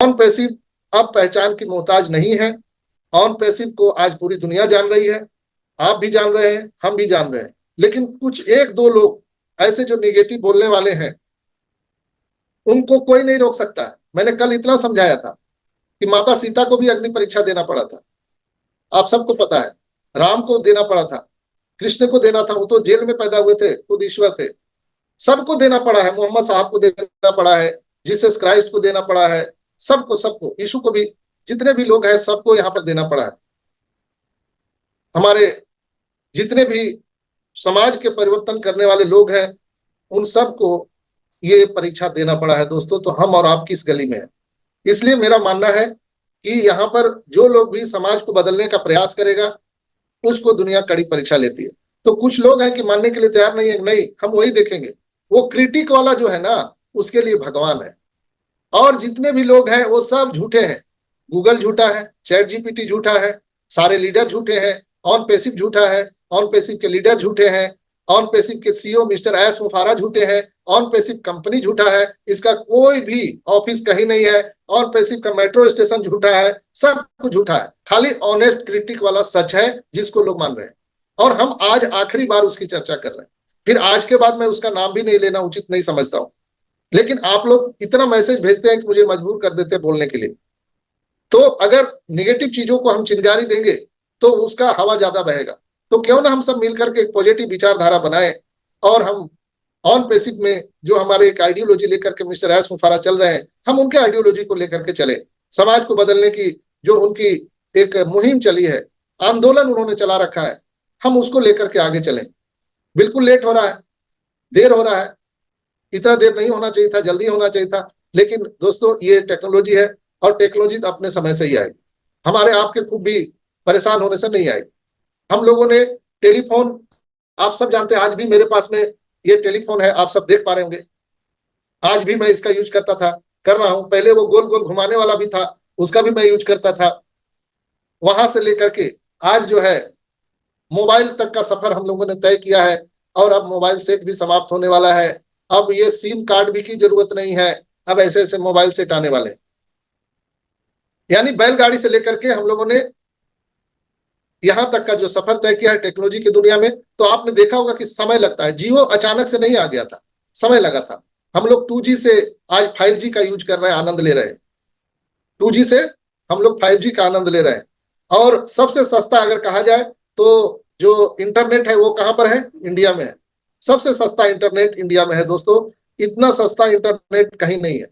On passive अब पहचान की मोहताज नहीं है। ऑन पैसिव को आज पूरी दुनिया जान रही है, आप भी जान रहे हैं, हम भी जान रहे हैं। लेकिन कुछ एक दो लोग ऐसे जो निगेटिव बोलने वाले हैं, उनको कोई नहीं रोक सकता है। मैंने कल इतना समझाया था कि माता सीता को भी अग्नि परीक्षा देना पड़ा था, आप सबको पता है। राम को देना पड़ा था, कृष्ण को देना था, वो तो जेल में पैदा हुए थे, खुद ईश्वर थे। सबको देना पड़ा है, मोहम्मद साहब को देना पड़ा है, जीसस क्राइस्ट को देना पड़ा है, सबको सबको, यीशु को भी, जितने भी लोग हैं सबको यहाँ पर देना पड़ा है। हमारे जितने भी समाज के परिवर्तन करने वाले लोग हैं, उन सबको ये परीक्षा देना पड़ा है दोस्तों। तो हम और आप किस गली में है? इसलिए मेरा मानना है कि यहाँ पर जो लोग भी समाज को बदलने का प्रयास करेगा, उसको दुनिया कड़ी परीक्षा लेती है। तो कुछ लोग हैं कि मानने के लिए तैयार नहीं है, नहीं हम वही देखेंगे। वो क्रिटिक वाला जो है ना, उसके लिए भगवान है। और जितने भी लोग हैं वो सब झूठे हैं। गूगल झूठा है, चैट जीपीटी झूठा है, सारे लीडर झूठे हैं, ऑन पैसिव झूठा है, ऑन पैसिव के लीडर झूठे हैं, ऑन पैसिव के सीईओ मिस्टर एस मुफारा झूठे हैं, ऑन पैसिव कंपनी झूठा है, इसका कोई भी ऑफिस कहीं नहीं है, ऑन पैसिव का मेट्रो स्टेशन झूठा है, सब कुछ झूठा है। खाली ऑनेस्ट क्रिटिक वाला सच है जिसको लोग मान रहे हैं। और हम आज आखिरी बार उसकी चर्चा कर रहे हैं। फिर आज के बाद मैं उसका नाम भी नहीं लेना उचित नहीं समझता हूं। लेकिन आप लोग इतना मैसेज भेजते हैं कि मुझे मजबूर कर देते हैं बोलने के लिए। तो अगर निगेटिव चीजों को हम चिंगारी देंगे तो उसका हवा ज्यादा बहेगा। तो क्यों ना हम सब मिलकर के एक पॉजिटिव विचारधारा बनाएं, और हम ऑन पैसिव में जो हमारे एक आइडियोलॉजी लेकर के मिस्टर एस मुफारा चल रहे हैं, हम उनके आइडियोलॉजी को लेकर के चले। समाज को बदलने की जो उनकी एक मुहिम चली है, आंदोलन उन्होंने चला रखा है, हम उसको लेकर के आगे चलें। बिल्कुल लेट हो रहा है, देर हो रहा है, इतना देर नहीं होना चाहिए था, जल्दी होना चाहिए था। लेकिन दोस्तों ये टेक्नोलॉजी है, और टेक्नोलॉजी तो अपने समय से ही आएगी, हमारे आपके खूब भी परेशान होने से नहीं आएगी। हम लोगों ने टेलीफोन, आप सब जानते हैं, आज भी मेरे पास में ये टेलीफोन है, आप सब देख पा रहे होंगे। आज भी मैं इसका यूज करता था, कर रहा हूं। पहले वो गोल गोल घुमाने वाला भी था, उसका भी मैं यूज करता था। वहां से लेकर के आज जो है मोबाइल तक का सफर हम लोगों ने तय किया है, और अब मोबाइल सेट भी समाप्त होने वाला है। अब ये सिम कार्ड भी की जरूरत नहीं है, अब ऐसे ऐसे मोबाइल सेट आने वाले। यानी बैलगाड़ी से लेकर के हम लोगों ने यहां तक का जो सफर तय किया है टेक्नोलॉजी की दुनिया में। तो आपने देखा होगा कि समय लगता है, जियो अचानक से नहीं आ गया था, समय लगा था। हम लोग 2G से आज 5G का यूज कर रहे हैं, आनंद ले रहे हैं। 2G से हम लोग 5G का आनंद ले रहे हैं। और सबसे सस्ता अगर कहा जाए तो जो इंटरनेट है वो कहां पर है? इंडिया में है। सबसे सस्ता इंटरनेट इंडिया में है दोस्तों, इतना सस्ता इंटरनेट कहीं नहीं है।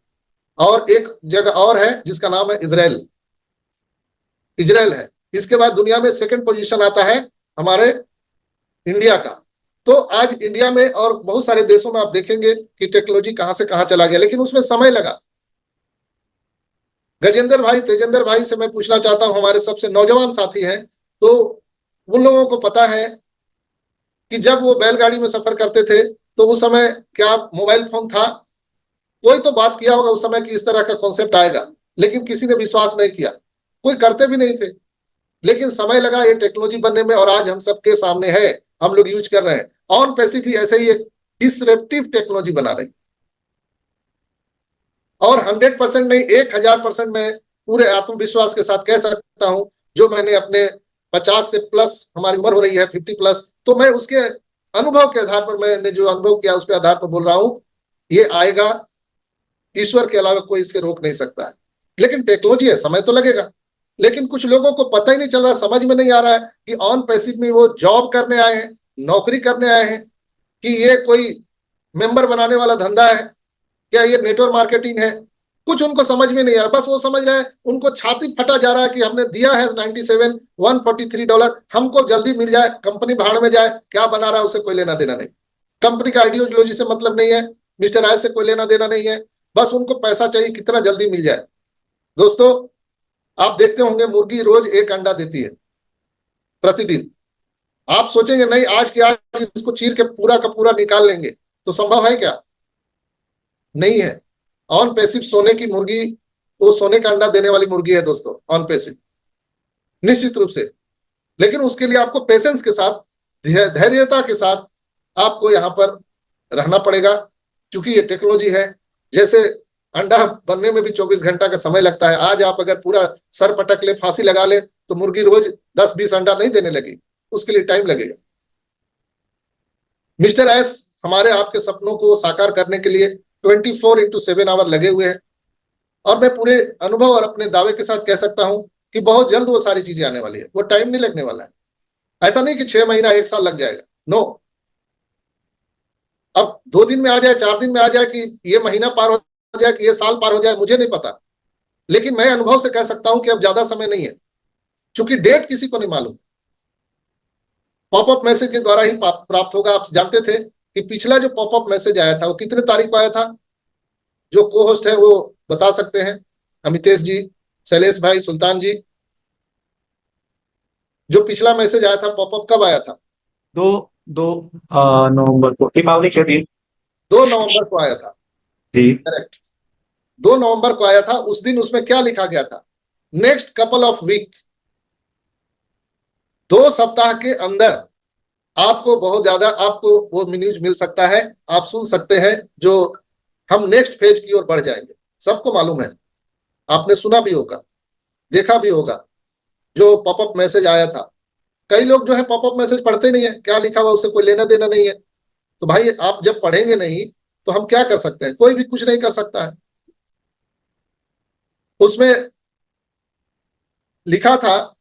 और एक जगह और है जिसका नाम है इजराइल, इजराइल है। इसके बाद दुनिया में सेकंड पोजीशन आता है हमारे इंडिया का। तो आज इंडिया में और बहुत सारे देशों में आप देखेंगे कि टेक्नोलॉजी कहां से कहां चला गया, लेकिन उसमें समय लगा। गजेंद्र भाई, तेजेंद्र भाई से मैं पूछना चाहता हूं, हमारे सबसे नौजवान साथी हैं, तो उन लोगों को पता है कि जब वो बैलगाड़ी में सफर करते थे तो उस समय क्या मोबाइल फोन था? कोई तो बात किया होगा उस समय कि इस तरह का कॉन्सेप्ट आएगा, लेकिन किसी ने विश्वास नहीं किया, कोई करते भी नहीं थे। लेकिन समय लगा ये टेक्नोलॉजी बनने में, और आज हम सबके सामने है, हम लोग यूज कर रहे हैं। ऑन पैसिव भी ऐसे ही एक डिसरप्टिव टेक्नोलॉजी बना रही, और 100% नहीं, 1000% मैं पूरे आत्मविश्वास के साथ कह सकता हूं, जो मैंने अपने 50 से प्लस, हमारी उम्र हो रही है 50+, तो मैं उसके अनुभव के आधार पर, मैंने जो अनुभव किया उसके आधार पर बोल रहा हूं, ये आएगा। ईश्वर के अलावा कोई इसके रोक नहीं सकता है। लेकिन टेक्नोलॉजी है, समय तो लगेगा। लेकिन कुछ लोगों को पता ही नहीं चल रहा, समझ में नहीं आ रहा है कि ऑन पैसिव में वो जॉब करने आए हैं, नौकरी करने आए हैं, कि ये कोई मेंबर बनाने वाला धंधा है, क्या ये नेटवर्क मार्केटिंग है। कुछ उनको समझ में नहीं आ रहा। बस वो समझ रहे हैं, उनको छाती फटा जा रहा है कि हमने दिया है 97 $143, हमको जल्दी मिल जाए, कंपनी भाड़ में जाए, क्या बना रहा है उसे कोई लेना देना नहीं। कंपनी का आइडियोलॉजी से मतलब नहीं है, मिस्टर राय से कोई लेना देना नहीं है, बस उनको पैसा चाहिए, कितना जल्दी मिल जाए। दोस्तों आप देखते होंगे मुर्गी रोज एक अंडा देती है प्रतिदिन। आप सोचेंगे नहीं आज के आज इसको चीर के पूरा का पूरा निकाल लेंगे, तो संभव है क्या? नहीं है। ऑन पैसिव सोने की मुर्गी, वो सोने का अंडा देने वाली मुर्गी है दोस्तों, ऑन पैसिव, निश्चित रूप से। लेकिन उसके लिए आपको पेशेंस के साथ, धैर्यता के साथ आपको यहाँ पर रहना पड़ेगा, क्योंकि ये टेक्नोलॉजी है। जैसे अंडा बनने में भी 24 घंटा का समय लगता है। आज आप अगर पूरा सर पटक ले, फांसी लगा ले, तो मुर्गी रोज 10-20 अंडा नहीं देने लगी, उसके लिए टाइम लगेगा। मिस्टर एस हमारे आपके सपनों को साकार करने के लिए 24x7 आवर लगे हुए हैं, और मैं पूरे अनुभव और अपने दावे के साथ कह सकता हूं कि बहुत जल्द वो सारी चीजें आने वाली है। वो टाइम नहीं लगने वाला है, ऐसा नहीं कि 6 महीना 1 साल लग जाएगा, नो। अब 2 दिन में आ जाए, 4 दिन में आ जाए, कि ये महीना पार हो जाए, कि ये साल पार हो जाए, मुझे नहीं पता, लेकिन मैं अनुभव से कह सकता हूं कि अब ज्यादा समय नहीं है, क्योंकि डेट किसी को नहीं मालूम। पॉपअप मैसेज के द्वारा ही प्राप्त होगा। आप जानते थे कि पिछला जो पॉपअप मैसेज आया था वो कितने तारीख को आया था? जो को होस्ट है वो बता सकते हैं, अमितेश जी, शैलेश भाई, सुल्तान जी। जो पिछला मैसेज आया था पॉपअप कब आया था? 2 नवंबर को, दीपावली के दिन। 2 नवंबर को आया था, जी। करेक्ट। 2 नवंबर को आया था। उस दिन उसमें क्या लिखा गया था? नेक्स्ट कपल ऑफ वीक, 2 सप्ताह के अंदर आपको बहुत ज्यादा, आपको वो न्यूज मिल सकता है, आप सुन सकते हैं, जो हम नेक्स्ट फेज की ओर बढ़ जाएंगे। सबको मालूम है, आपने सुना भी होगा, देखा भी होगा, जो पॉपअप मैसेज आया था। कई लोग जो है पॉपअप मैसेज पढ़ते नहीं है, क्या लिखा हुआ उससे कोई लेना देना नहीं है। तो भाई आप जब पढ़ेंगे नहीं तो हम क्या कर सकते हैं? कोई भी कुछ नहीं कर सकता है। उसमें लिखा था,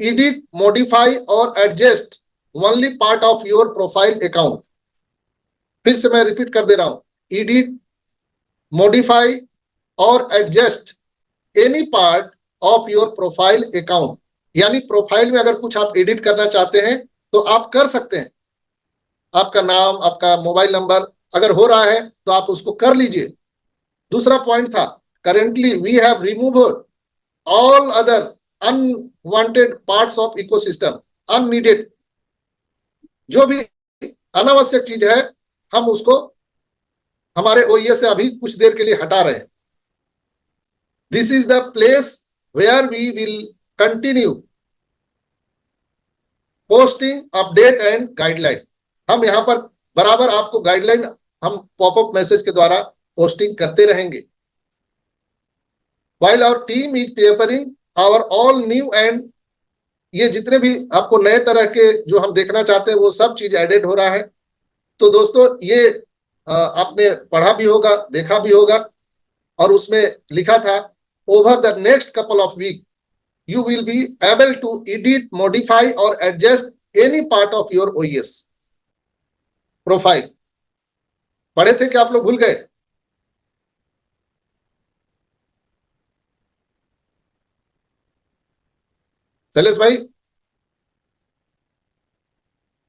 एडिट, मॉडिफाई और adjust only part of your profile account. फिर से मैं रिपीट कर दे रहा हूं, एडिट, मॉडिफाई और adjust any part of your profile account. यानी प्रोफाइल में अगर कुछ आप एडिट करना चाहते हैं तो आप कर सकते हैं। आपका नाम, आपका मोबाइल नंबर अगर हो रहा है तो आप उसको कर लीजिए। दूसरा पॉइंट था, currently we have remove all other unwanted parts of ecosystem, unneeded, जो भी अनावश्यक चीज है हम उसको हमारे ओईए से अभी कुछ देर के लिए हटा रहे हैं। This is the place where we will continue posting update and guideline. हम यहाँ पर बराबर आपको गाइडलाइन हम पॉपअप मैसेज के द्वारा पोस्टिंग करते रहेंगे। while our team is preparing our all new and, ये जितने भी आपको नए तरह के जो हम देखना चाहते हैं वो सब चीज एडेड हो रहा है। तो दोस्तों ये आपने पढ़ा भी होगा, देखा भी होगा, और उसमें लिखा था, over the next couple of week you will be able to edit, modify और adjust any part of your OES profile. पढ़े थे कि आप लोग भूल गए? शैलेश भाई?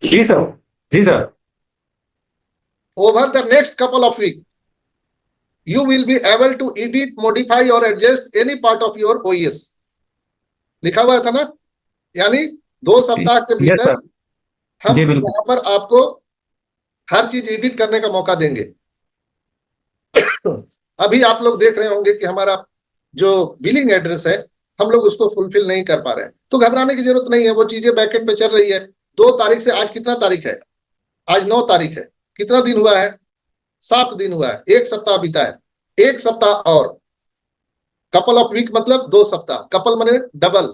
जी सर। जी sir. Over the next couple of week you will be able to edit, modify or adjust any part of your OES। लिखा हुआ था ना? यानी 2 सप्ताह के यस भीतर सर। हम जी बिल्कुल। यहाँ पर आपको हर चीज एडिट करने का मौका देंगे। अभी आप लोग देख रहे होंगे कि हमारा जो बिलिंग एड्रेस है हम लोग उसको फुलफिल नहीं कर पा रहे हैं, तो घबराने की जरूरत नहीं है, वो चीजें बैकएंड पे चल रही है। 2 तारीख से, आज कितना तारीख है? आज 9 तारीख है। कितना दिन हुआ है? 7 दिन हुआ है, 1 सप्ताह बीता है। 1 सप्ताह और, कपल ऑफ वीक मतलब 2 सप्ताह, कपल माने डबल,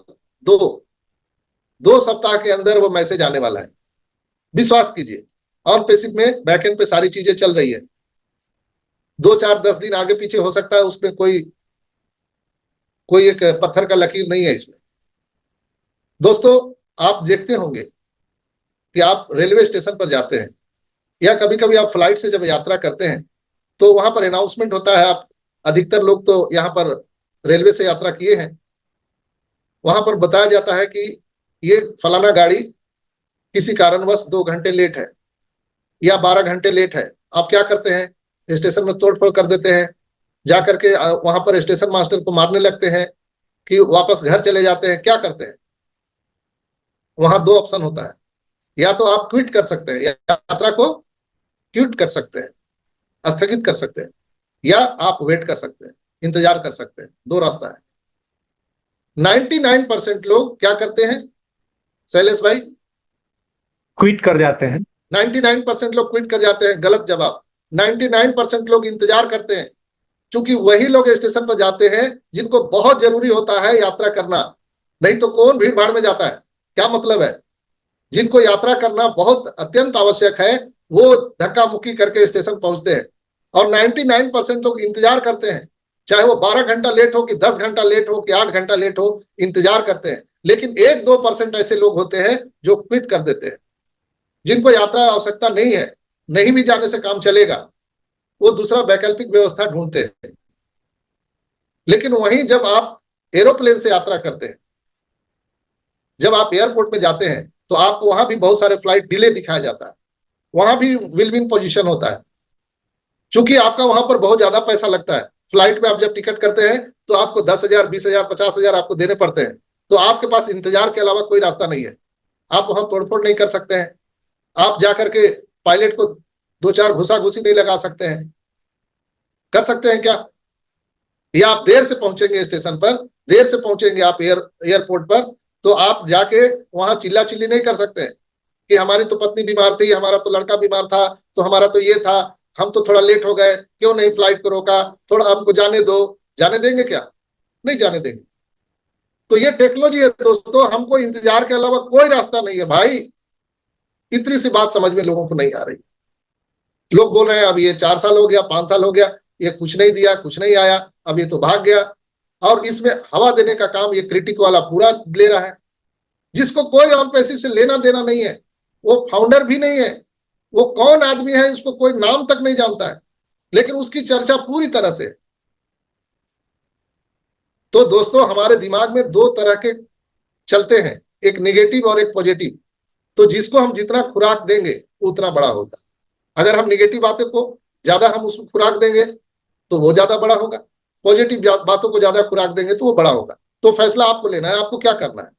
2। 2 सप्ताह के अंदर वो मैसेज आने वाला है, विश्वास कीजिए। ऑन पेसिव में बैकएंड पे सारी चीजें चल रही है। 2, 4, 10 दिन आगे पीछे हो सकता है, उसमें कोई कोई एक पत्थर का लकीर नहीं है इसमें। दोस्तों आप देखते होंगे कि आप रेलवे स्टेशन पर जाते हैं या कभी कभी आप फ्लाइट से जब यात्रा करते हैं तो वहां पर अनाउंसमेंट होता है। आप अधिकतर लोग तो यहाँ पर रेलवे से यात्रा किए हैं, वहां पर बताया जाता है कि ये फलाना गाड़ी किसी कारणवश 2 घंटे लेट है या 12 घंटे लेट है। आप क्या करते हैं? स्टेशन में तोड़फोड़ कर देते हैं, जाकर के वहां पर स्टेशन मास्टर को मारने लगते हैं कि वापस घर चले जाते हैं। क्या करते हैं? वहां 2 ऑप्शन होता है, या तो आप क्विट कर सकते हैं, यात्रा को क्विट कर सकते हैं, स्थगित कर सकते हैं, या आप वेट कर सकते हैं, इंतजार कर सकते हैं। 2 रास्ता है। 99% लोग क्या करते हैं शैलेश भाई? क्विट कर जाते हैं। 99% लोग क्विट कर जाते हैं, गलत जवाब। 99% लोग इंतजार करते हैं। चूंकि वही लोग स्टेशन पर जाते हैं जिनको बहुत जरूरी होता है यात्रा करना, नहीं तो कौन भीड़ भाड़ में जाता है, क्या मतलब है। जिनको यात्रा करना बहुत अत्यंत आवश्यक है वो धक्का मुक्की करके स्टेशन पहुंचते हैं। और 99% लोग इंतजार करते हैं, चाहे वो 12 घंटा लेट हो कि 10 घंटा लेट हो कि 8 घंटा लेट हो, इंतजार करते हैं। लेकिन 1-2% ऐसे लोग होते हैं जो क्विट कर देते हैं, जिनको यात्रा आवश्यकता नहीं है, नहीं भी जाने से काम चलेगा, वो दूसरा वैकल्पिक व्यवस्था ढूंढते हैं। लेकिन वहीं जब आप एरोप्लेन से यात्रा करते हैं, जब आप एयरपोर्ट में जाते हैं, तो आपको वहां भी बहुत सारे फ्लाइट डिले दिखाया जाता है, वहां भी विल विन पोजीशन होता है। चूंकि आपका वहां पर बहुत ज्यादा पैसा लगता है, फ्लाइट में आप जब टिकट करते हैं तो आपको 10,000, 20,000, 50,000 आपको देने पड़ते हैं, तो आपके पास इंतजार के अलावा कोई रास्ता नहीं है। आप वहां तोड़फोड़ नहीं कर सकते हैं, आप जाकर के पायलट को 2-4 घुसा घुसी नहीं लगा सकते हैं, कर सकते हैं क्या? या आप देर से पहुंचेंगे स्टेशन पर, देर से पहुंचेंगे आप एयरपोर्ट पर, तो आप जाके वहां चिल्ला चिल्ली नहीं कर सकते कि हमारी तो पत्नी बीमार थी, हमारा तो लड़का बीमार था, तो हमारा तो ये था, हम तो थोड़ा लेट हो गए, क्यों नहीं फ्लाइट को रोका, थोड़ा हमको जाने दो। जाने देंगे क्या? नहीं जाने देंगे। तो ये टेक्नोलॉजी है दोस्तों, हमको इंतजार के अलावा कोई रास्ता नहीं है भाई। इतनी सी बात समझ में लोगों को नहीं आ रही। लोग बोल रहे हैं अब ये 4 साल हो गया, 5 साल हो गया, ये कुछ नहीं दिया, कुछ नहीं आया, अब ये तो भाग गया। और इसमें हवा देने का काम ये क्रिटिक वाला पूरा ले रहा है, जिसको कोई ऑन पैसिव से लेना देना नहीं है, वो फाउंडर भी नहीं है, वो कौन आदमी है उसको कोई नाम तक नहीं जानता है, लेकिन उसकी चर्चा पूरी तरह से। तो दोस्तों हमारे दिमाग में 2 तरह के चलते हैं, एक नेगेटिव और एक पॉजिटिव। तो जिसको हम जितना खुराक देंगे उतना बड़ा होगा। अगर हम नेगेटिव बातों को ज्यादा हम उसको खुराक देंगे तो वो ज्यादा बड़ा होगा, पॉजिटिव बातों को ज्यादा खुराक देंगे तो वो बड़ा होगा। तो फैसला आपको लेना है, आपको क्या करना है।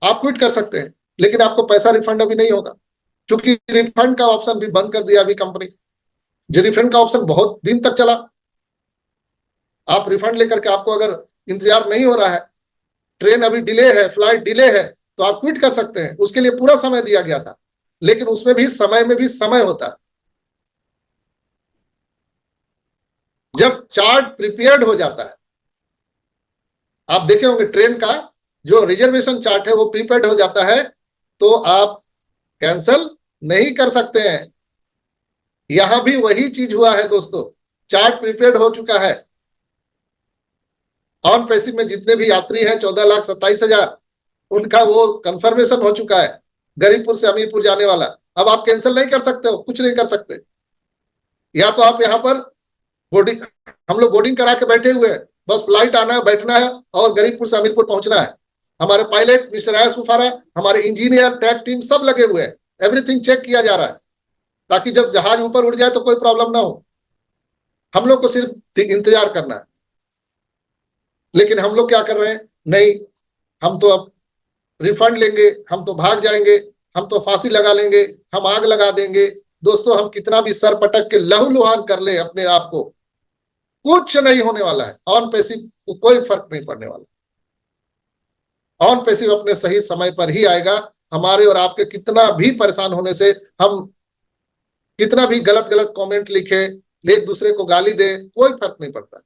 आप क्विट कर सकते हैं, लेकिन आपको पैसा रिफंड अभी नहीं होगा, क्योंकि रिफंड का ऑप्शन भी बंद कर दिया अभी कंपनी। जो रिफंड का ऑप्शन बहुत दिन तक चला, आप रिफंड लेकर के आपको अगर इंतजार नहीं हो रहा है, ट्रेन अभी डिले है, फ्लाइट डिले है, तो आप क्विट कर सकते हैं। उसके लिए पूरा समय दिया गया था, लेकिन उसमें भी समय में भी समय होता है। जब चार्ट प्रिपेयर्ड हो जाता है, आप देखे होंगे ट्रेन का जो रिजर्वेशन चार्ट है वो प्रीपेड हो जाता है, तो आप कैंसिल नहीं कर सकते हैं। यहां भी वही चीज हुआ है दोस्तों, चार्ट प्रीपेड हो चुका है। ऑन पैसिव में जितने भी यात्री हैं 14,27,000, उनका वो कंफर्मेशन हो चुका है, गरीबपुर से हमीरपुर जाने वाला। अब आप कैंसिल नहीं कर सकते हो, कुछ नहीं कर सकते। या तो आप यहाँ पर बोर्डिंग, हम लोग बोर्डिंग करा के बैठे हुए हैं, बस फ्लाइट आना है, बैठना है और गरीबपुर से हमीरपुर पहुंचना है। हमारे पायलट मिस्टर आयस मुफारा, हमारे इंजीनियर, टैग टीम सब लगे हुए हैं, एवरीथिंग चेक किया जा रहा है, ताकि जब जहाज ऊपर उड़ जाए तो कोई प्रॉब्लम ना हो। हम लोग को सिर्फ इंतजार करना है। लेकिन हम लोग क्या कर रहे हैं, नहीं हम तो अब रिफंड लेंगे, हम तो भाग जाएंगे, हम तो फांसी लगा लेंगे, हम आग लगा देंगे। दोस्तों हम कितना भी सर पटक के लहूलुहान कर ले अपने आप को, कुछ नहीं होने वाला है। ऑन पैसिव को कोई फर्क नहीं पड़ने वाला। ऑन पैसिव अपने सही समय पर ही आएगा। हमारे और आपके कितना भी परेशान होने से, हम कितना भी गलत गलत कमेंट लिखे, एक दूसरे को गाली दे, कोई फर्क नहीं पड़ता।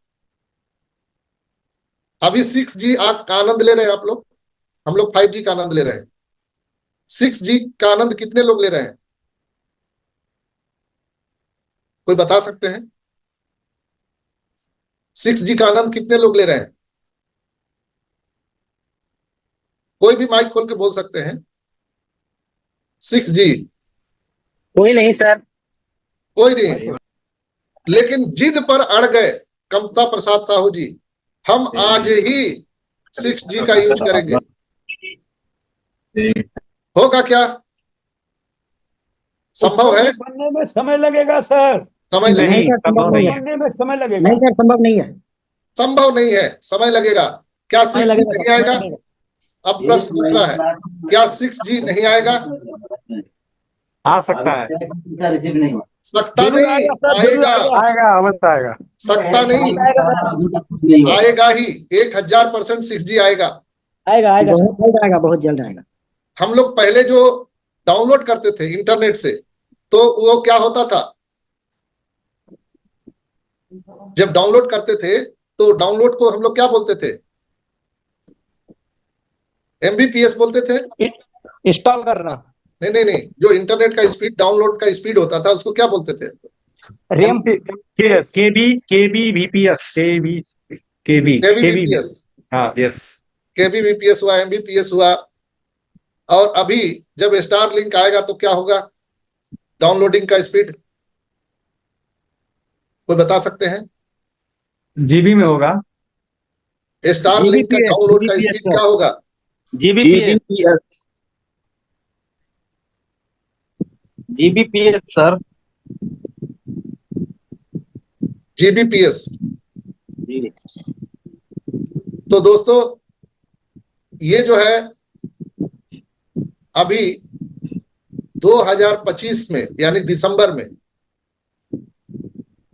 अभी 6G का आनंद ले रहे हैं आप लोग, हम लोग 5G का आनंद ले रहे हैं। 6G का आनंद कितने लोग ले रहे हैं, कोई बता सकते हैं? 6G का आनंद कितने लोग ले रहे हैं? कोई भी माइक खोल के बोल सकते हैं। 6G कोई नहीं सर। कोई नहीं, लेकिन जिद पर अड़ गए कमता प्रसाद साहू जी, हम आज ही 6G का यूज करेंगे। होगा क्या? संभव है? बनने में समय लगेगा सर, समय नहीं, लगेगा, संभव नहीं है। बनने में समय लगेगा। नहीं सर, संभव नहीं है। संभव नहीं है, समय लगेगा। क्या 6G नहीं आएगा? अब प्रश्न दूसरा है, क्या 6G नहीं आएगा? आ सकता है, सकता नहीं, आएगा। आएगा, अवश्य आएगा। सकता नहीं, आएगा ही। 1000% 6G आएगा। आएगा आएगा, बहुत जल्द आएगा, बहुत जल्द आएगा। हम लोग पहले जो डाउनलोड करते थे इंटरनेट से, तो वो क्या होता था, जब डाउनलोड करते थे तो डाउनलोड को हम लोग क्या बोलते थे? एमबीपीएस बोलते थे। इंस्टॉल करना। नहीं नहीं नहीं, जो इंटरनेट का स्पीड, डाउनलोड का स्पीड होता था उसको क्या बोलते थे? रेम। केबीवीपीएस केबीबीपीएस। हाँ यस। केबीबीपीएस हुआ, एमबीपीएस हुआ। और अभी जब स्टार लिंक आएगा तो क्या होगा डाउनलोडिंग का स्पीड? कोई बता सकते हैं? जीबी में होगा। स्टार लिंक का डाउनलोड का स्पीड क्या होगा? जीबीपीएस। GBPS sir. जीबीपीएस। जी। तो दोस्तों ये जो है अभी 2025 में यानी दिसंबर में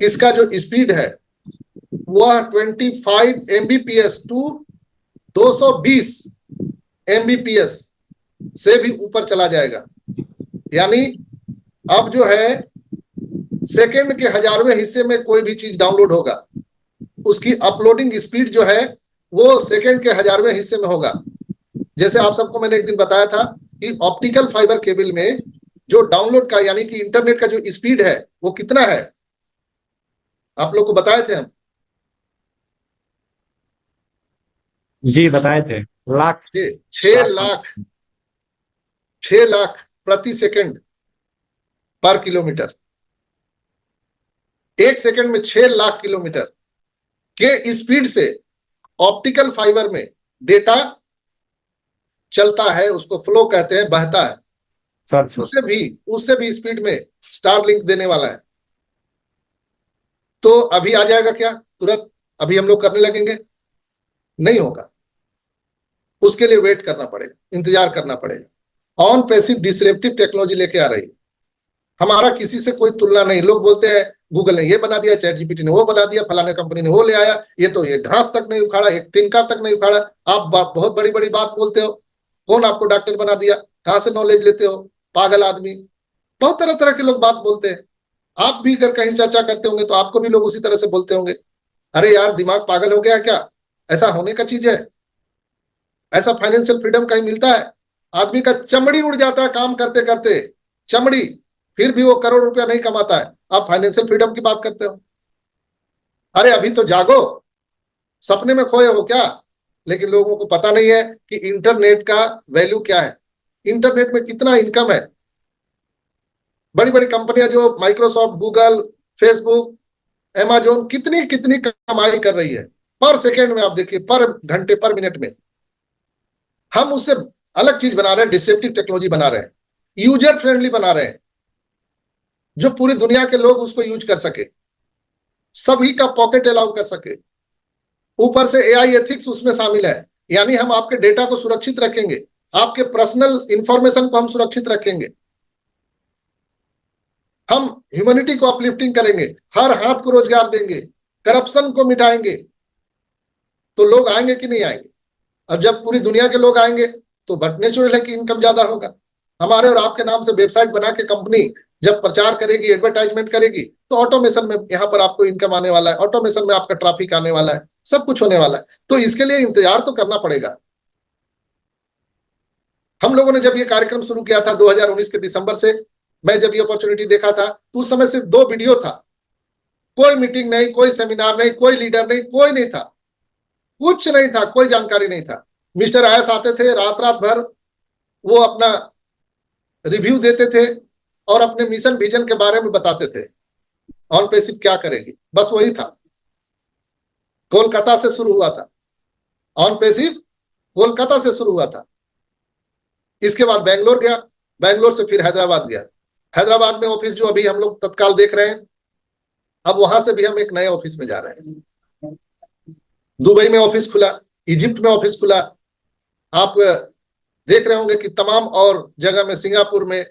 इसका जो स्पीड है वह 25 एमबीपीएस टू 220 एमबीपीएस से भी ऊपर चला जाएगा। यानी अब जो है सेकंड के 1000वें हिस्से में कोई भी चीज डाउनलोड होगा, उसकी अपलोडिंग स्पीड जो है वो सेकंड के 1000वें हिस्से में होगा। जैसे आप सबको मैंने एक दिन बताया था कि ऑप्टिकल फाइबर केबल में जो डाउनलोड का यानी कि इंटरनेट का जो स्पीड है वो कितना है, आप लोग को बताए थे हम। जी बताए थे। लाख। 6 लाख 6 लाख प्रति सेकंड पर किलोमीटर। एक सेकंड में 6 लाख किलोमीटर के स्पीड से ऑप्टिकल फाइबर में डेटा चलता है, उसको फ्लो कहते हैं, बहता है। उससे भी स्पीड में स्टारलिंक देने वाला है। तो अभी आ जाएगा क्या तुरंत? अभी हम लोग करने लगेंगे? नहीं होगा, उसके लिए वेट करना पड़ेगा, इंतजार करना पड़ेगा। ऑन पैसिव डिसरप्टिव टेक्नोलॉजी लेके आ रही है। हमारा किसी से कोई तुलना नहीं। लोग बोलते हैं गूगल ने ये बना दिया, चैट जीपीटी ने वो बना दिया, फलाने कंपनी ने वो ले आया, ये तो ये घास तक नहीं उखाड़ा, एक तिनका तक नहीं उखाड़ा। आप बहुत बड़ी बड़ी बात बोलते हो। कौन आपको डॉक्टर बना दिया? कहां से नॉलेज लेते हो? पागल आदमी। बहुत तरह तरह के लोग बात बोलते हैं। आप भी अगर कहीं चर्चा करते होंगे तो आपको भी लोग उसी तरह से बोलते होंगे, अरे यार दिमाग पागल हो गया क्या? ऐसा होने का चीज है? ऐसा फाइनेंशियल फ्रीडम कहीं मिलता है? आदमी का चमड़ी उड़ जाता है काम करते करते, चमड़ी, फिर भी वो करोड़ रुपया नहीं कमाता है। आप फाइनेंशियल फ्रीडम की बात करते हो? अरे अभी तो जागो, सपने में खोए हो क्या? लेकिन लोगों को पता नहीं है कि इंटरनेट का वैल्यू क्या है, इंटरनेट में कितना इनकम है। बड़ी बड़ी कंपनियां जो माइक्रोसॉफ्ट, गूगल, फेसबुक, अमेजोन कितनी कितनी कमाई कर रही है पर सेकेंड में। आप देखिए, पर घंटे, पर मिनट में। हम उससे अलग चीज बना रहे हैं, डिसेप्टिव टेक्नोलॉजी बना रहे हैं, यूजर फ्रेंडली बना रहे हैं, जो पूरी दुनिया के लोग उसको यूज कर सके, सभी का पॉकेट अलाउ कर सके। ऊपर से एआई एथिक्स उसमें शामिल है, यानी हम आपके डेटा को सुरक्षित रखेंगे, आपके पर्सनल इंफॉर्मेशन को हम सुरक्षित रखेंगे, हम ह्यूमैनिटी को अपलिफ्टिंग करेंगे, हर हाथ को रोजगार देंगे, करप्शन को मिटाएंगे। तो लोग आएंगे कि नहीं आएंगे? अब जब पूरी दुनिया के लोग आएंगे तो बट नेचुरल है कि इनकम ज्यादा होगा। हमारे और आपके नाम से वेबसाइट बना के कंपनी जब प्रचार करेगी, एडवर्टाइजमेंट करेगी, तो ऑटोमेशन में यहाँ पर आपको इनकम आने वाला है, ऑटोमेशन में आपका ट्रैफिक आने वाला है, सब कुछ होने वाला है। तो इसके लिए इंतजार तो करना पड़ेगा। हम लोगों ने जब ये कार्यक्रम शुरू किया था 2019 के दिसंबर से, मैं जब ये अपॉर्चुनिटी देखा था तो उस समय सिर्फ 2 वीडियो था, कोई मीटिंग नहीं, कोई सेमिनार नहीं, कोई लीडर नहीं, कोई नहीं था, कुछ नहीं था, कोई जानकारी नहीं था। मिस्टर आयस आते थे, रात रात भर वो अपना रिव्यू देते थे और अपने मिशन विजन के बारे में बताते थे। ऑन पैसिव क्या करेगी, बस वही था। कोलकाता से शुरू हुआ था ऑन पैसिव, कोलकाता से शुरू हुआ था। इसके बाद बेंगलोर गया, बेंगलोर से फिर हैदराबाद गया। हैदराबाद में ऑफिस जो अभी हम लोग तत्काल देख रहे हैं, अब वहां से भी हम एक नए ऑफिस में जा रहे हैं। दुबई में ऑफिस खुला, इजिप्ट में ऑफिस खुला, आप देख रहे होंगे कि तमाम और जगह में, सिंगापुर में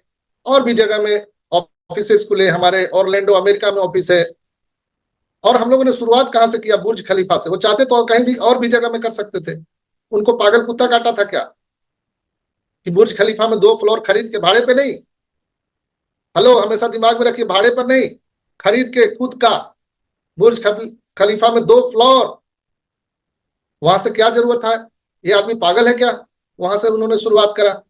और भी जगह में ऑफिसेस खुले। हमारे ऑरलैंडो अमेरिका में ऑफिस है। और हम लोगों ने शुरुआत कहां से किया? बुर्ज खलीफा से। वो चाहते तो कहीं भी और भी जगह में कर सकते थे, उनको पागल कुत्ता काटा था क्या कि बुर्ज खलीफा में 2 फ्लोर खरीद के भाड़े पे नहीं। हेलो, हमेशा दिमाग में रखिए, भाड़े पर नहीं, खरीद के खुद का बुर्ज खलीफा में 2 फ्लोर, वहां से क्या जरूरत है? ये आदमी पागल है क्या? वहां से उन्होंने शुरुआत करा।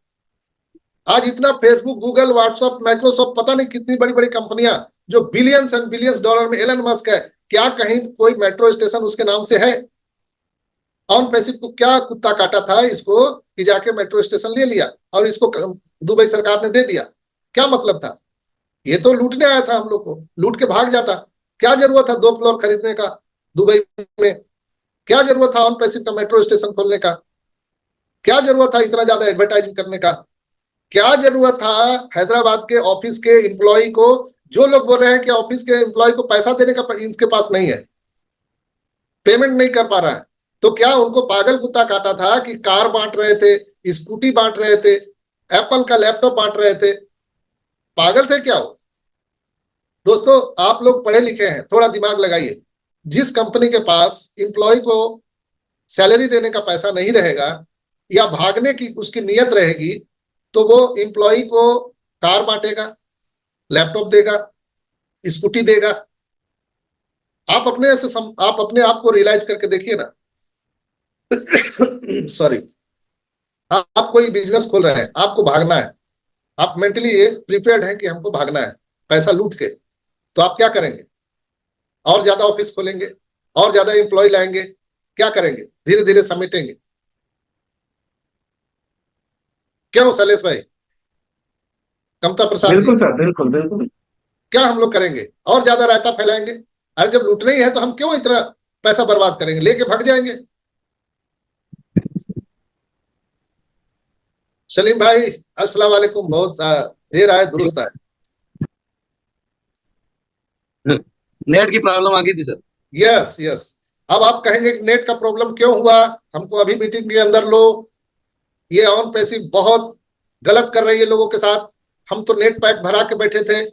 आज इतना फेसबुक, गूगल, व्हाट्सएप, माइक्रोसॉफ्ट, पता नहीं कितनी बड़ी बड़ी कंपनियां जो बिलियंस एंड बिलियंस डॉलर में, एलन मस्क है, क्या कहीं कोई मेट्रो स्टेशन उसके नाम से है? ऑन पैसिव को क्या कुत्ता काटा था इसको कि जाके मेट्रो स्टेशन ले लिया और इसको दुबई सरकार ने दे दिया? क्या मतलब था? ये तो लूटने आया था, हम लोग को लूट के भाग जाता। क्या जरूरत था 2 फ्लोर खरीदने का दुबई में? क्या जरूरत था ऑन पैसिव का मेट्रो स्टेशन खोलने का? क्या जरूरत था इतना ज्यादा एडवर्टाइजिंग करने का? क्या जरूरत था हैदराबाद के ऑफिस के एम्प्लॉय को, जो लोग बोल रहे हैं कि ऑफिस के एम्प्लॉय को पैसा देने का इनके पास नहीं है, पेमेंट नहीं कर पा रहा है, तो क्या उनको पागल कुत्ता काटा था कि कार बांट रहे थे, स्कूटी बांट रहे थे, एप्पल का लैपटॉप बांट रहे थे? पागल थे क्या वो? दोस्तों, आप लोग पढ़े लिखे हैं, थोड़ा दिमाग लगाइए। जिस कंपनी के पास एम्प्लॉय को सैलरी देने का पैसा नहीं रहेगा या भागने की उसकी नीयत रहेगी, तो वो एम्प्लॉय को कार बांटेगा, लैपटॉप देगा, स्कूटी देगा? आप अपने आप को रियलाइज करके देखिए ना। सॉरी, आप कोई बिजनेस खोल रहे हैं, आपको भागना है, आप मेंटली ये प्रिपेयर्ड हैं कि हमको भागना है पैसा लूट के, तो आप क्या करेंगे? और ज्यादा ऑफिस खोलेंगे, और ज्यादा एम्प्लॉय लाएंगे, क्या करेंगे? धीरे धीरे समेटेंगे। क्यों शैलेश भाई, कमता प्रसाद जी, बिल्कुल सर, बिल्कुल बिल्कुल। क्या हम लोग करेंगे? और ज्यादा रायता फैलाएंगे? अरे जब लूटना ही है तो हम क्यों इतना पैसा बर्बाद करेंगे? लेके भाग जाएंगे। सलीम भाई अस्सलाम वालेकुम, बहुत देर आए दुरुस्त आए। नेट की प्रॉब्लम आ गई थी सर। यस यस, अब आप कहेंगे कि नेट का प्रॉब्लम क्यों हुआ, हमको अभी मीटिंग के अंदर लो, ये ऑन पैसिव बहुत गलत कर रही है लोगों के साथ, हम तो नेट पैक भरा के बैठे थे,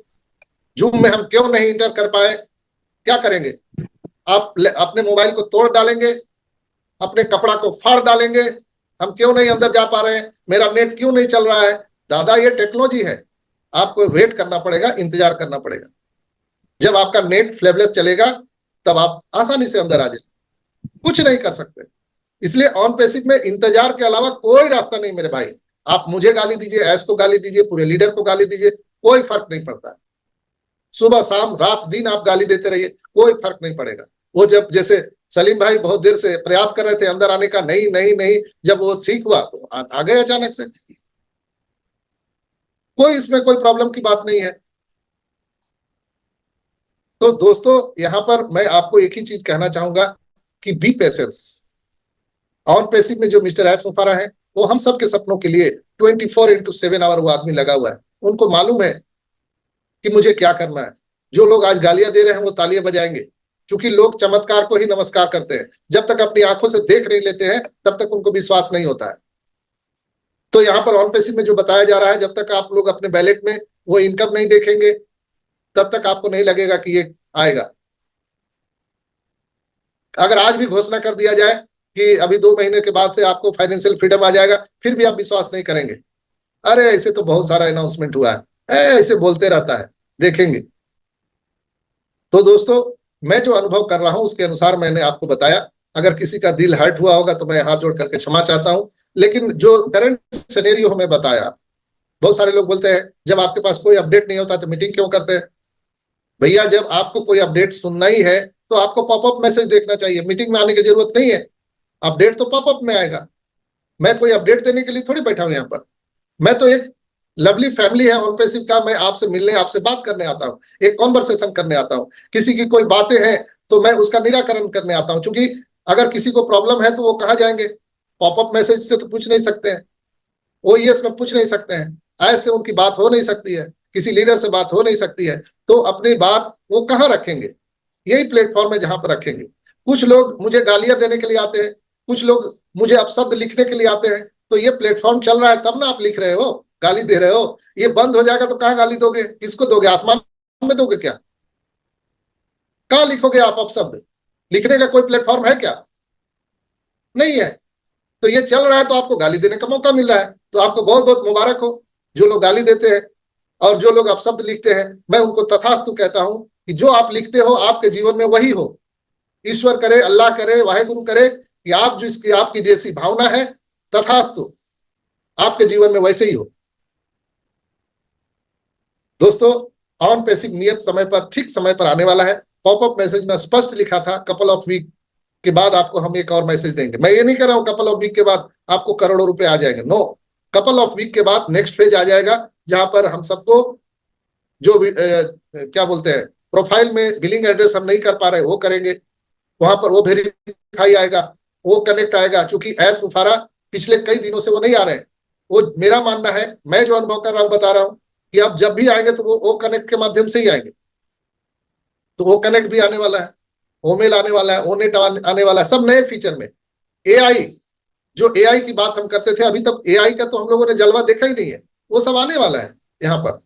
जूम में हम क्यों नहीं इंटर कर पाए? क्या करेंगे? आप अपने मोबाइल को तोड़ डालेंगे, अपने कपड़ा को फाड़ डालेंगे, हम क्यों नहीं अंदर जा पा रहे हैं, मेरा नेट क्यों नहीं चल रहा है? दादा ये टेक्नोलॉजी है, आपको वेट करना पड़ेगा, इंतजार करना पड़ेगा। जब आपका नेट फ्लेवलेस चलेगा तब आप आसानी से अंदर आ जाए, कुछ नहीं कर सकते। इसलिए ऑन पैसिव में इंतजार के अलावा कोई रास्ता नहीं मेरे भाई। आप मुझे गाली दीजिए, ऐस को गाली दीजिए, पूरे लीडर को गाली दीजिए, कोई फर्क नहीं पड़ता है। सुबह शाम रात दिन आप गाली देते रहिए, कोई फर्क नहीं पड़ेगा। वो जब जैसे सलीम भाई बहुत देर से प्रयास कर रहे थे अंदर आने का, नहीं नहीं नहीं, जब वो ठीक हुआ तो आ गए अचानक से। कोई इसमें कोई प्रॉब्लम की बात नहीं है। तो दोस्तों, यहां पर मैं आपको एक ही चीज कहना चाहूंगा कि बी पेशेंस। ऑन पैसिव में जो मिस्टर एस मुफारा है, वो हम सबके सपनों के लिए 24/7 आवर वो आदमी लगा हुआ है। उनको मालूम है कि मुझे क्या करना है। जो लोग आज गालियां दे रहे हैं वो तालियां बजाएंगे, क्योंकि लोग चमत्कार को ही नमस्कार करते हैं। जब तक अपनी आंखों से देख नहीं लेते हैं तब तक उनको विश्वास नहीं होता है। तो यहाँ पर ऑन पैसिव में जो बताया जा रहा है, जब तक आप लोग अपने बैलेट में वो इनकम नहीं देखेंगे तब तक आपको नहीं लगेगा कि ये आएगा। अगर आज भी घोषणा कर दिया जाए कि अभी 2 महीने के बाद से आपको फाइनेंशियल फ्रीडम आ जाएगा, फिर भी आप विश्वास नहीं करेंगे। अरे ऐसे तो बहुत सारा अनाउंसमेंट हुआ है, ऐसे बोलते रहता है, देखेंगे। तो दोस्तों, मैं जो अनुभव कर रहा हूं उसके अनुसार मैंने आपको बताया। अगर किसी का दिल हर्ट हुआ होगा तो मैं हाथ जोड़ करके क्षमा चाहता हूं। लेकिन जो करंट सिनेरियो हमें बताया, बहुत सारे लोग बोलते हैं जब आपके पास कोई अपडेट नहीं होता तो मीटिंग क्यों करते हैं? भैया, जब आपको कोई अपडेट सुनना ही है तो आपको पॉपअप मैसेज देखना चाहिए, मीटिंग में आने की जरूरत नहीं है। अपडेट तो पॉपअप में आएगा। मैं कोई अपडेट देने के लिए थोड़ी बैठा हूं यहाँ पर। मैं तो एक लवली फैमिली है ऑन पैसिव का, मैं आपसे मिलने, आपसे बात करने आता हूँ, एक कॉन्वर्सेशन करने आता हूँ। किसी की कोई बातें हैं तो मैं उसका निराकरण करने आता हूँ, क्योंकि अगर किसी को प्रॉब्लम है तो वो कहाँ जाएंगे? पॉपअप मैसेज से तो पूछ नहीं सकते हैं, ओईएस में पूछ नहीं सकते हैं, ऐसे उनकी बात हो नहीं सकती है, किसी लीडर से बात हो नहीं सकती है, तो अपनी बात वो कहाँ रखेंगे? यही प्लेटफॉर्म है जहां पर रखेंगे। कुछ लोग मुझे गालियां देने के लिए आते हैं, कुछ लोग मुझे अपशब्द लिखने के लिए आते हैं, तो ये प्लेटफॉर्म चल रहा है तब ना आप लिख रहे हो, गाली दे रहे हो। ये बंद हो जाएगा तो कहाँ गाली दोगे? किसको दोगे? आसमान में दोगे क्या? कहाँ लिखोगे आप अपशब्द? लिखने का कोई प्लेटफॉर्म है क्या? नहीं है। तो ये चल रहा है तो आपको गाली देने का मौका मिल रहा है, तो आपको बहुत बहुत मुबारक हो जो लोग गाली देते हैं और जो लोग अपशब्द लिखते हैं। मैं उनको तथास्तु कहता हूं कि जो आप लिखते हो आपके जीवन में वही हो। ईश्वर करे, अल्लाह करे, वाहेगुरु करे कि आप जिसकी आपकी जैसी भावना है तथास्तु आपके जीवन में वैसे ही हो। दोस्तों, ऑन पैसिव नियत समय पर, ठीक समय पर आने वाला है। पॉपअप मैसेज में स्पष्ट लिखा था कपल ऑफ वीक के बाद आपको हम एक और मैसेज देंगे। मैं ये नहीं कह रहा हूं कपल ऑफ वीक के बाद आपको करोड़ों रुपए आ जाएंगे, नो। कपल ऑफ वीक के बाद नेक्स्ट पेज आ जाएगा जहां पर हम सबको जो क्या बोलते हैं प्रोफाइल में बिलिंग एड्रेस हम नहीं कर पा रहे वो करेंगे, वहां पर वो वेरीफाई आएगा, वो कनेक्ट आएगा। क्योंकि एस बुफारा पिछले कई दिनों से वो नहीं आ रहे हैं। वो मेरा मानना है, मैं जो अनुभव कर रहा हूं बता रहा हूं कि अब जब भी आएंगे तो वो कनेक्ट के माध्यम से ही आएंगे। तो वो कनेक्ट भी आने वाला है, ओमेल आने वाला है, ओनेट आने वाला है, सब नए फीचर में। एआई, जो एआई की बात हम करते थे, अभी तक एआई का तो हम लोगों ने जलवा देखा ही नहीं है, वो सब आने वाला है। यहाँ पर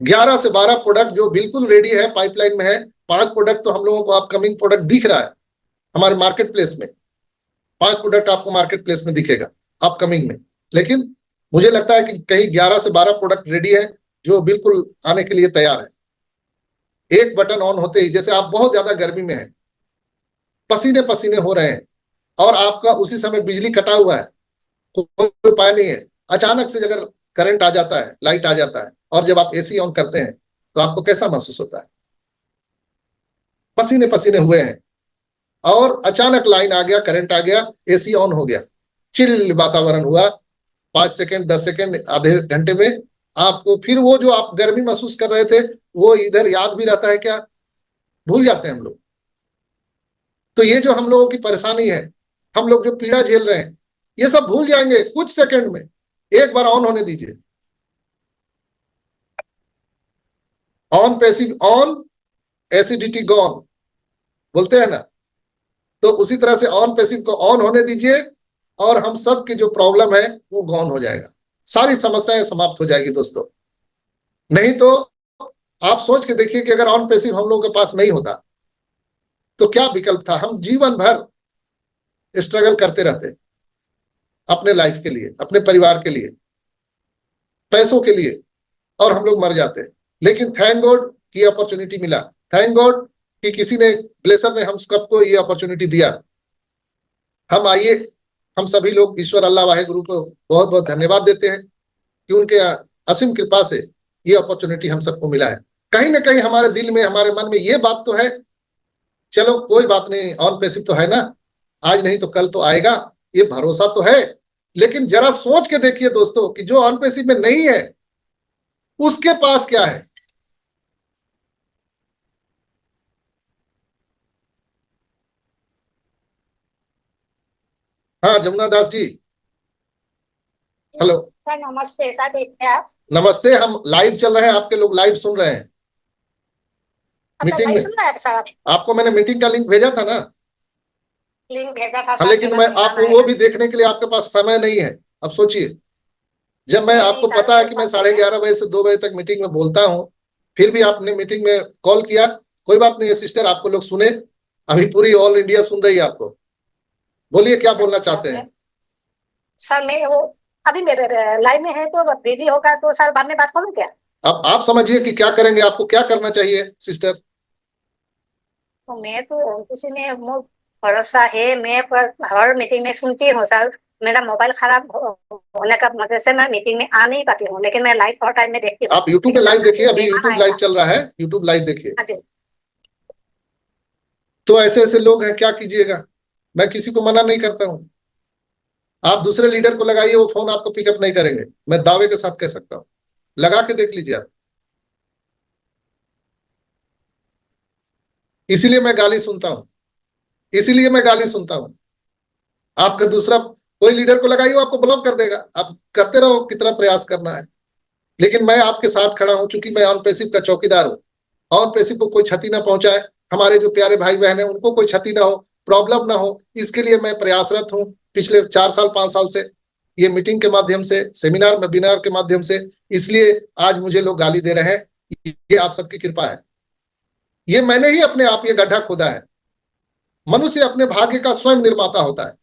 11 से 12 प्रोडक्ट जो बिल्कुल रेडी है, पाइपलाइन में है। 5 प्रोडक्ट तो हम लोगों को अपकमिंग प्रोडक्ट दिख रहा है हमारे मार्केट प्लेस में। 5 प्रोडक्ट आपको मार्केट प्लेस में दिखेगा अपकमिंग में। लेकिन मुझे लगता है कि कहीं 11 से 12 प्रोडक्ट रेडी है जो बिल्कुल आने के लिए तैयार है। एक बटन ऑन होते ही, जैसे आप बहुत ज्यादा गर्मी में हैं, पसीने पसीने हो रहे हैं और आपका उसी समय बिजली कटा हुआ है, कोई उपाय नहीं है, अचानक से अगर करंट आ जाता है, लाइट आ जाता है, और जब आप एसी ऑन करते हैं तो आपको कैसा महसूस होता है? पसीने पसीने हुए हैं और अचानक लाइन आ गया, करंट आ गया, एसी ऑन हो गया, चिल वातावरण हुआ, 5 सेकंड 10 सेकंड आधे घंटे में आपको फिर वो जो आप गर्मी महसूस कर रहे थे वो इधर याद भी रहता है क्या? भूल जाते हैं हम लोग। तो ये जो हम लोगों की परेशानी है, हम लोग जो पीड़ा झेल रहे हैं, ये सब भूल जाएंगे कुछ सेकंड में। एक बार ऑन होने दीजिए। On passive on, acidity gone बोलते हैं ना, तो उसी तरह से ऑन पैसिव को ऑन होने दीजिए और हम सब की जो प्रॉब्लम है वो गॉन हो जाएगा, सारी समस्याएं समाप्त हो जाएगी दोस्तों। नहीं तो आप सोच के देखिए कि अगर ऑन पैसिव हम लोगों के पास नहीं होता तो क्या विकल्प था? हम जीवन भर स्ट्रगल करते रहते अपने लाइफ के लिए, अपने परिवार के लिए, पैसों के लिए, और हम लोग मर जाते। लेकिन थैंक गॉड कि अपॉर्चुनिटी मिला, थैंक गॉड कि किसी ने, ब्लेसर ने हम सबको ये अपॉर्चुनिटी दिया। हम आइए, हम सभी लोग ईश्वर अल्लाह वाहेगुरु को बहुत बहुत धन्यवाद देते हैं कि उनके असीम कृपा से ये अपॉर्चुनिटी हम सबको मिला है। कहीं ना कहीं हमारे दिल में, हमारे मन में ये बात तो है, चलो कोई बात नहीं, ऑन पैसिव तो है ना, आज नहीं तो कल तो आएगा, ये भरोसा तो है। लेकिन जरा सोच के देखिए दोस्तों कि जो ऑन पैसिव में नहीं है उसके पास क्या है। हाँ जमुना दास जी, हेलो। सर नमस्ते, सर देखते हैं आप। नमस्ते, हम लाइव चल रहे हैं, आपके लोग लाइव सुन रहे हैं। अच्छा, मीटिंग लाइव में सुन रहे हैं सर? आपको मैंने मीटिंग का लिंक भेजा था ना? लिंक भेजा था हाँ, सर, लेकिन मेरा मैं ध्यान आपको आएगा। वो भी देखने के लिए आपके पास समय नहीं है। अब सोचिए, जब मैं, नहीं, आपको नहीं, पता है सर, कि मैं बात है। 11:30 बजे से 2 बजे तक मीटिंग में बोलता हूँ, फिर भी आपने मीटिंग में कॉल किया। कोई बात नहीं है सिस्टर, आपको लोग सुने, अभी पूरी ऑल इंडिया सुन रही है आपको। बोलिए क्या बोलना चाहते हैं? सर मैं वो अभी मेरे लाइव में है तो बिजी होगा तो सर बाद में बात करूँ क्या? अब आप समझिए कि क्या करेंगे, आपको क्या करना चाहिए सिस्टर? तो मैं तो किसी ने भरोसा है, मैं पर हर मीटिंग में सुनती हूँ सर। मेरा मोबाइल खराब होने का वजह से मैं मीटिंग में आ नहीं पाती हूँ, लेकिन मैं लाइव हर टाइम में देखती हूँ। आप यूट्यूब पे लेकिन लाइव सर, देखिए, अभी मेहमान यूट्यूब आएगा। लाइव चल रहा है, यूट्यूब लाइव देखिए। हाँ जी। तो ऐसे ऐसे लोग हैं, क्या कीजिएगा? मैं किसी को मना नहीं करता हूँ। आप दूसरे लीडर को लगाइए, वो फोन आपको पिकअप नहीं करेंगे, मैं दावे के साथ कह सकता हूँ। लगा के देख लीजिए आप। इसीलिए मैं गाली सुनता हूँ, इसीलिए मैं गाली सुनता हूँ। आपका दूसरा कोई लीडर को लगाइए, वो आपको ब्लॉक कर देगा। आप करते रहो कितना प्रयास करना है, लेकिन मैं आपके साथ खड़ा हूं, चूंकि मैं ऑन पैसिव का चौकीदार हूं। ऑन पैसिव को कोई क्षति ना पहुंचाए, हमारे जो प्यारे भाई बहन है उनको कोई क्षति ना हो, प्रॉब्लम ना हो, इसके लिए मैं प्रयासरत हूं पिछले 4 साल 5 साल से, ये मीटिंग के माध्यम से, सेमिनार वेबिनार के माध्यम से। इसलिए आज मुझे लोग गाली दे रहे हैं, ये आप सबकी कृपा है। ये मैंने ही अपने आप ये गड्ढा खोदा है। मनुष्य अपने भाग्य का स्वयं निर्माता होता है।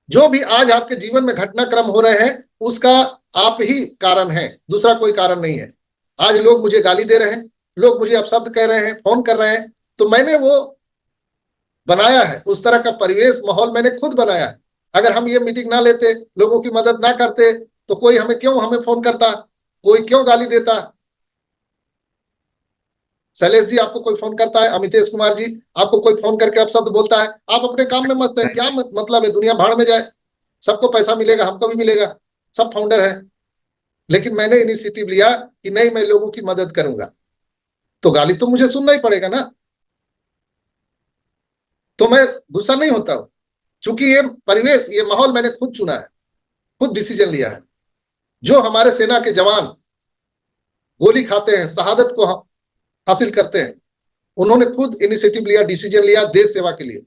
जो भी आज आपके जीवन में घटनाक्रम हो रहे हैं उसका आप ही कारण है, दूसरा कोई कारण नहीं है। आज लोग मुझे गाली दे रहे हैं, लोग मुझे अपशब्द कह रहे हैं, फोन कर रहे हैं, तो मैंने वो बनाया है, उस तरह का परिवेश माहौल मैंने खुद बनाया है। अगर हम ये मीटिंग ना लेते, लोगों की मदद ना करते, तो कोई हमें फोन करता, कोई क्यों गाली देता? शैलेश जी आपको कोई फोन करता है, अमितेश कुमार जी आपको कोई फोन करके अपशब्द बोलता है, आप अपने काम में मस्त है, क्या मतलब है? दुनिया भाड़ में जाए, सबको पैसा मिलेगा, हमको भी मिलेगा, सब फाउंडर है। लेकिन मैंने इनिशिएटिव लिया कि नहीं, मैं लोगों की मदद करूंगा, तो गाली तो मुझे सुनना ही पड़ेगा ना, तो मैं गुस्सा नहीं होता हूं, क्योंकि ये परिवेश, ये माहौल मैंने खुद चुना है, खुद डिसीजन लिया है। जो हमारे सेना के जवान गोली खाते हैं, शहादत को हासिल करते हैं, उन्होंने खुद इनिशिएटिव लिया, डिसीजन लिया देश सेवा के लिए।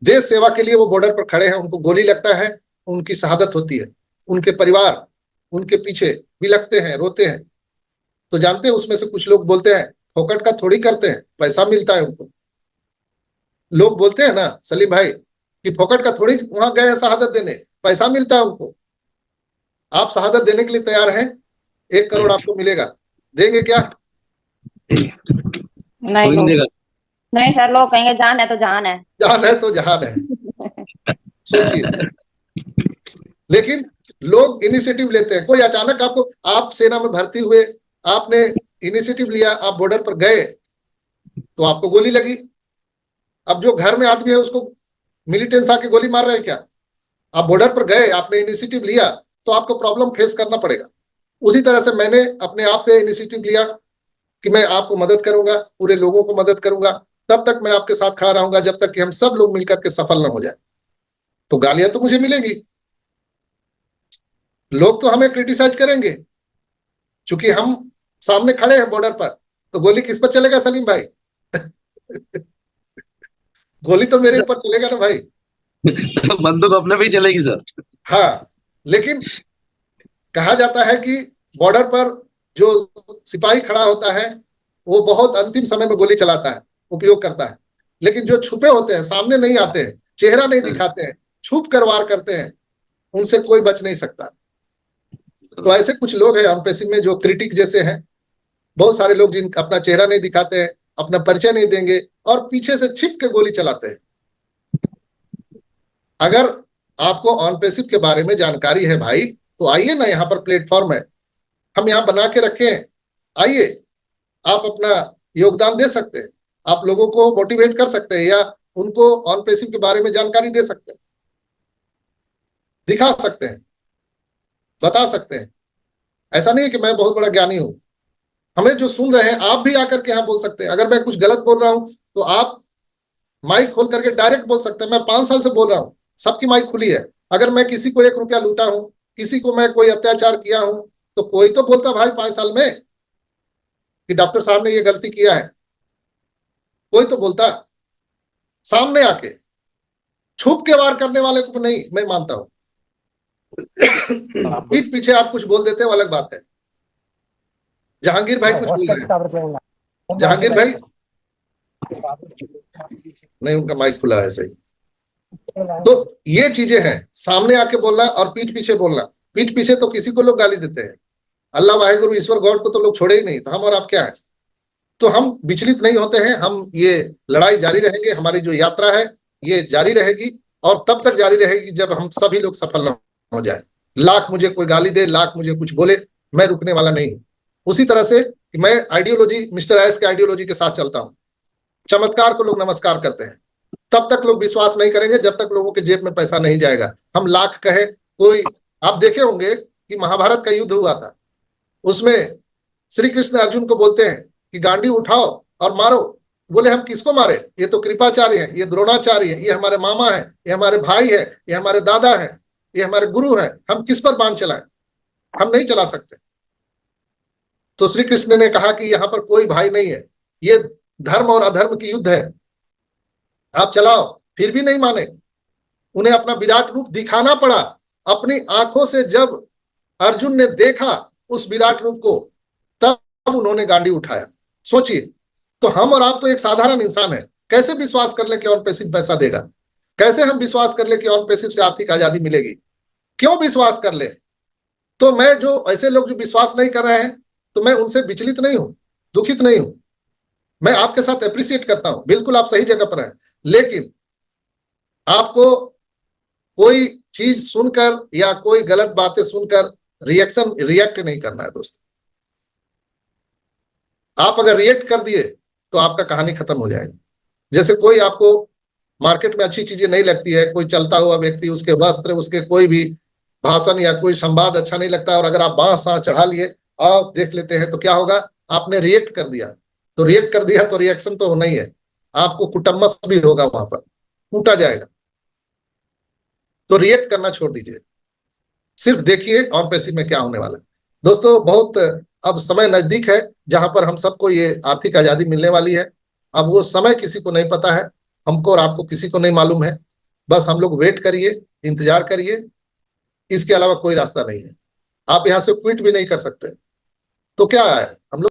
देश सेवा के लिए वो बॉर्डर पर खड़े हैं, उनको गोली लगता है, उनकी शहादत होती है, उनके परिवार उनके पीछे बिलखते हैं, रोते हैं। तो जानते हैं, उसमें से कुछ लोग बोलते हैं फोकट का थोड़ी करते हैं, पैसा मिलता है उनको। लोग बोलते हैं ना सलीम भाई कि फोकट का थोड़ी वहां गए शहादत देने, पैसा मिलता है उनको। आप शहादत देने के लिए तैयार हैं, 1 करोड़ आपको मिलेगा, देंगे क्या? कोई नहीं नहीं देगा। नहीं सर, लोग कहेंगे जान है तो जान है। जहान है तो जहान है, सोचिए। लेकिन लोग इनिशिएटिव लेते हैं। कोई अचानक आपको, आप सेना में भर्ती हुए, आपने इनिशिएटिव लिया, आप बॉर्डर पर गए, तो आपको गोली लगी। अब जो घर में आदमी है उसको मिलिटेंट्स आके गोली मार रहे हैं क्या? आप बॉर्डर पर गए, आपने इनिशिएटिव लिया, तो आपको प्रॉब्लम फेस करना पड़ेगा। उसी तरह से मैंने अपने आप से इनिशिएटिव लिया कि मैं आपको मदद करूंगा, पूरे लोगों को मदद करूंगा, तब तक मैं आपके साथ खड़ा रहूंगा जब तक कि हम सब लोग मिलकर के सफल न हो जाए। तो गालियां तो मुझे मिलेगी, लोग तो हमें क्रिटिसाइज करेंगे, क्योंकि हम सामने खड़े हैं बॉर्डर पर। तो गोली किस पर चलेगा सलीम भाई? गोली तो मेरे ऊपर चलेगा ना भाई। बंदूक अपने पे ही चलेगी सर। हाँ, लेकिन कहा जाता है कि बॉर्डर पर जो सिपाही खड़ा होता है वो बहुत अंतिम समय में गोली चलाता है, उपयोग करता है। लेकिन जो छुपे होते हैं, सामने नहीं आते हैं, चेहरा नहीं दिखाते हैं, छुप कर वार करते हैं, उनसे कोई बच नहीं सकता। तो ऐसे कुछ लोग हैं अनपेसिव में, जो क्रिटिक जैसे हैं, बहुत सारे लोग जिन अपना चेहरा नहीं दिखाते हैं, अपना परिचय नहीं देंगे और पीछे से छिप के गोली चलाते हैं। अगर आपको अनपेसिव के बारे में जानकारी है भाई, तो आइए ना, यहाँ पर प्लेटफॉर्म है, हम यहाँ बना के रखे हैं, आइए, आप अपना योगदान दे सकते हैं, आप लोगों को मोटिवेट कर सकते हैं, या उनको अनपेसिव के बारे में जानकारी दे सकते हैं, दिखा सकते हैं, बता सकते हैं। ऐसा नहीं है कि मैं बहुत बड़ा ज्ञानी हूं। हमें जो सुन रहे हैं, आप भी आकर के यहाँ बोल सकते हैं। अगर मैं कुछ गलत बोल रहा हूं तो आप माइक खोल करके डायरेक्ट बोल सकते हैं। मैं 5 साल से बोल रहा हूं, सबकी माइक खुली है। अगर मैं किसी को 1 रुपया लूटा हूं, किसी को मैं कोई अत्याचार किया हूं, तो कोई तो बोलता भाई 5 साल में कि डॉक्टर साहब ने ये गलती किया है, कोई तो बोलता सामने आके। छुप के वार करने वाले को नहीं मैं मानता हूं। पीठ पीछे आप कुछ बोल देते हैं, वो अलग बात है। जहांगीर भाई कुछ बोल रहे हैं। जहांगीर भाई, नहीं, उनका माइक खुला है, सही। तो ये चीजें हैं, सामने आके बोलना और पीठ पीछे बोलना। पीठ पीछे तो किसी को लोग गाली देते हैं, अल्लाह वाहेगुरु ईश्वर गॉड को तो लोग छोड़े ही नहीं, तो हम और आप क्या है? तो हम विचलित नहीं होते हैं, हम ये लड़ाई जारी रहेंगे, हमारी जो यात्रा है ये जारी रहेगी, और तब तक जारी रहेगी जब हम सभी लोग सफल न हो जाए। लाख मुझे कोई गाली दे, लाख मुझे कुछ बोले, मैं रुकने वाला नहीं हूं। उसी तरह से कि मैं आइडियोलॉजी, मिस्टर एस के आइडियोलॉजी के साथ चलता हूं। चमत्कार को लोग नमस्कार करते हैं, तब तक लोग विश्वास नहीं करेंगे जब तक लोगों के जेब में पैसा नहीं जाएगा। हम लाख कहे, कोई, आप देखे होंगे कि महाभारत का युद्ध हुआ था, उसमें श्री कृष्ण अर्जुन को बोलते हैं कि गांडी उठाओ और मारो। बोले हम किसको मारे? ये तो कृपाचार्य है, ये द्रोणाचार्य है, ये हमारे मामा है, ये हमारे भाई है, ये हमारे दादा है, ये हमारे गुरु है, हम किस पर बाण चलाएं? हम नहीं चला सकते। तो श्री कृष्ण ने कहा कि यहाँ पर कोई भाई नहीं है, ये धर्म और अधर्म की युद्ध है, आप चलाओ। फिर भी नहीं माने, उन्हें अपना विराट रूप दिखाना पड़ा। अपनी आंखों से जब अर्जुन ने देखा उस विराट रूप को, तब उन्होंने गांडी उठाया। सोचिए, तो हम और आप तो एक साधारण इंसान है, कैसे विश्वास कर ले कि ऑन पैसिव पैसा देगा? कैसे हम विश्वास कर ले कि ऑन पैसिव से आर्थिक आजादी मिलेगी? क्यों विश्वास कर ले? तो मैं, जो ऐसे लोग जो विश्वास नहीं कर रहे हैं, तो मैं उनसे विचलित नहीं हूं। दुखित नहीं हूं, मैं आपके साथ अप्रिशिएट करता हूं, बिल्कुल आप सही जगह पर हैं, लेकिन आपको कोई चीज सुनकर या कोई गलत बातें सुनकर रिएक्ट नहीं करना है दोस्तों। आप अगर रिएक्ट कर दिए तो आपका कहानी खत्म हो जाएगी। जैसे कोई आपको मार्केट में अच्छी चीजें नहीं लगती है, कोई चलता हुआ व्यक्ति, उसके वस्त्र, उसके कोई भी भाषण या कोई संवाद अच्छा नहीं लगता, और अगर आप बांस सांस चढ़ा लिए आप देख लेते हैं, तो क्या होगा, आपने रिएक्ट कर दिया, तो रिएक्शन तो होना ही है, आपको कुटम्मस भी होगा, वहां पर कूटा जाएगा। तो रिएक्ट करना छोड़ दीजिए, सिर्फ देखिए और पैसे में क्या होने वाला है। दोस्तों बहुत अब समय नजदीक है जहां पर हम सबको ये आर्थिक आजादी मिलने वाली है। अब वो समय किसी को नहीं पता है, हमको और आपको किसी को नहीं मालूम है। बस हम लोग वेट करिए, इंतजार करिए, इसके अलावा कोई रास्ता नहीं है। आप यहां से क्विट भी नहीं कर सकते। तो क्या है, हम लोग